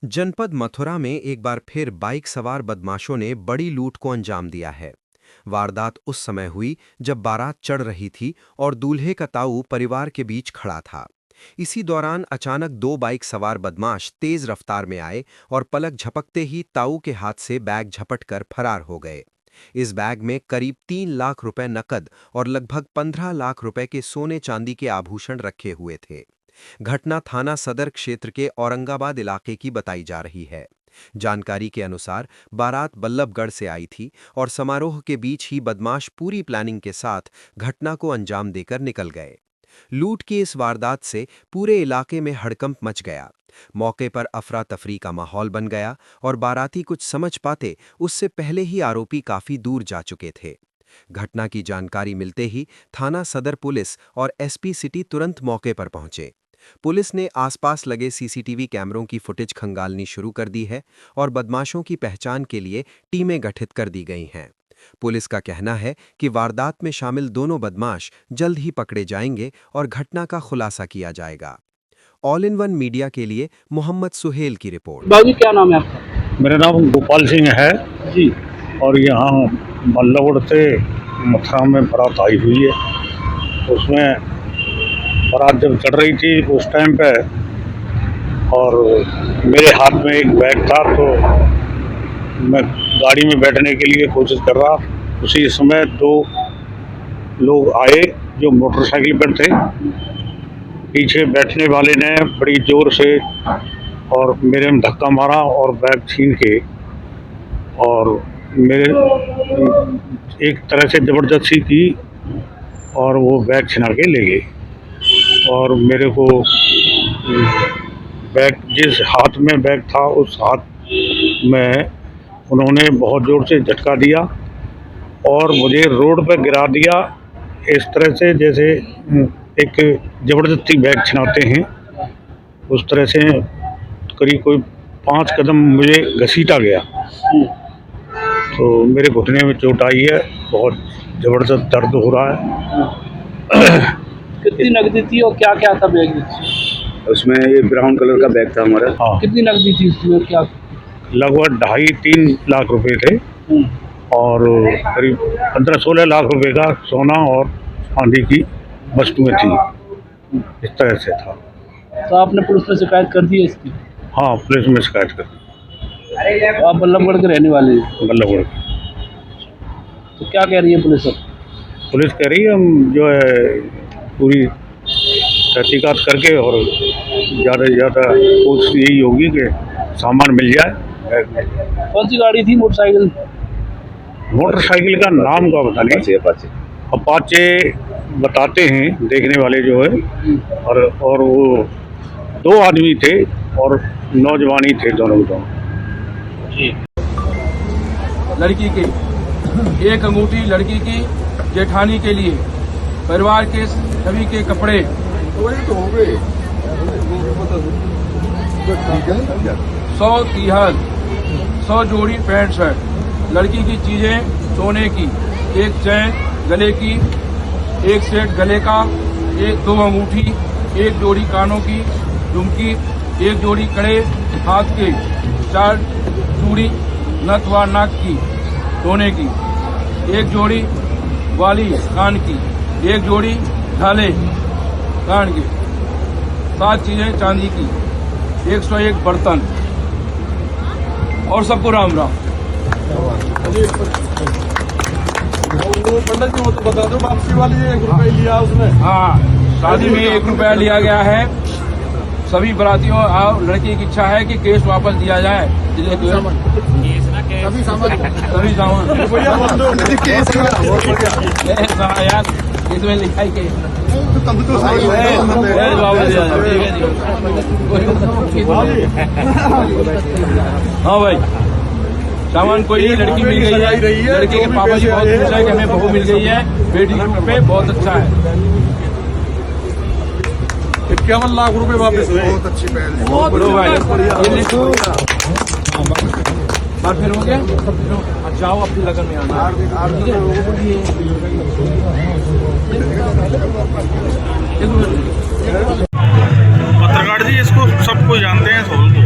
जनपद मथुरा में एक बार फिर बाइक सवार बदमाशों ने बड़ी लूट को अंजाम दिया है। वारदात उस समय हुई जब बारात चढ़ रही थी और दूल्हे का ताऊ परिवार के बीच खड़ा था। इसी दौरान अचानक दो बाइक सवार बदमाश तेज रफ्तार में आए और पलक झपकते ही ताऊ के हाथ से बैग झपटकर फरार हो गए। इस बैग में करीब 3 लाख रुपए नकद और लगभग 15 लाख रुपए के सोने चांदी के आभूषण रखे हुए थे। घटना थाना सदर क्षेत्र के औरंगाबाद इलाके की बताई जा रही है। जानकारी के अनुसार बारात बल्लभगढ़ से आई थी और समारोह के बीच ही बदमाश पूरी प्लानिंग के साथ घटना को अंजाम देकर निकल गए। लूट की इस वारदात से पूरे इलाके में हड़कंप मच गया। मौके पर अफरा तफरी का माहौल बन गया और बाराती कुछ समझ पाते उससे पहले ही आरोपी काफी दूर जा चुके थे। घटना की जानकारी मिलते ही थाना सदर पुलिस और एसपी सिटी तुरंत मौके पर पहुंचे। पुलिस ने आसपास लगे सीसीटीवी कैमरों की फुटेज खंगालनी शुरू कर दी है और बदमाशों की पहचान के लिए टीमें गठित कर दी गई हैं। पुलिस का कहना है कि वारदात में शामिल दोनों बदमाश जल्द ही पकड़े जाएंगे और घटना का खुलासा किया जाएगा। ऑल इन वन मीडिया के लिए मोहम्मद सुहेल की रिपोर्ट। बाबू क्या नाम है आपका? मेरा नाम गोपाल सिंह है जी। और यहाँ बल्लभगढ़ से मथुरा में बारात आई हुई है। उसमें बारात जब चढ़ रही थी उस टाइम पे और मेरे हाथ में एक बैग था, तो मैं गाड़ी में बैठने के लिए कोशिश कर रहा। उसी समय दो लोग आए जो मोटरसाइकिल पर थे। पीछे बैठने वाले ने बड़ी ज़ोर से और मेरे में धक्का मारा और बैग छीन के और मेरे एक तरह से ज़बरदस्ती की और वो बैग छिना के ले गए। और मेरे को बैग, जिस हाथ में बैग था उस हाथ में उन्होंने बहुत ज़ोर से झटका दिया और मुझे रोड पर गिरा दिया, इस तरह से जैसे एक ज़बरदस्ती बैग छिनाते हैं उस तरह से। करीब कोई 5 कदम मुझे घसीटा गया, तो मेरे घुटने में चोट आई है, बहुत ज़बरदस्त दर्द हो रहा है। कितनी नकदी थी और क्या क्या था बैग में? उसमें ये ब्राउन कलर का बैग था हमारा। हाँ, कितनी नकदी थी उसमें? क्या लगभग 2.5-3 लाख रुपए थे और करीब 15-16 लाख रुपए का सोना और चांदी की वस्तुएं थी, इस तरह से था। तो आपने पुलिस में शिकायत कर दी है इसकी? हाँ, पुलिस में शिकायत कर दी। तो आप बल्लभगढ़ के रहने वाले हैं? बल्लभगढ़। तो क्या कह रही है पुलिस अब? पुलिस कह रही है हम जो है पूरी तहकीकात करके और ज़्यादा से ज़्यादा कोशिश यही होगी कि सामान मिल जाए। कौन सी गाड़ी थी? मोटरसाइकिल? मोटरसाइकिल का नाम का पता नहीं, अपाचे बताते हैं देखने वाले जो है। और वो 2 आदमी थे और नौजवानी थे, दोनों जी। लड़की की एक अंगूठी लड़की की जेठानी के लिए, परिवार के सभी के कपड़े 100 तिहार 100 जोड़ी पैंट शर्ट, लड़की की चीजें सोने की, एक चैन गले की, एक सेट गले का, 2 अंगूठी, 1 जोड़ी कानों की झुमकी, 1 जोड़ी कड़े हाथ के, 4 चूड़ी नथ व नाक की सोने की, 1 जोड़ी वाली कान की, 1 जोड़ी ढाले कान के, 7 चीजें चांदी की, 101 बर्तन। और सबको राम राम। पंडित जी वो तो बता दो, वापसी वाली 1 रुपया लिया उसने? हाँ, शादी में 1 रुपया लिया गया है। सभी बरातियों और लड़की की इच्छा है कि केस वापस दिया जाए। सभी सामान यार, इसमें लिखाई के हाँ भाई, सामान कोई नहीं, लड़की मिल गई है। लड़की के पापा जी बहुत खुश है कि हमें बहू मिल गई है, बेटी पे बहुत अच्छा है। 51 लाख रुपए वापस हुए। बहुत अच्छी पहल है। बात फिर हो गया, जाओ अपनी लगन में आना। पत्रकार जी इसको सबको जानते हैं, सोल को।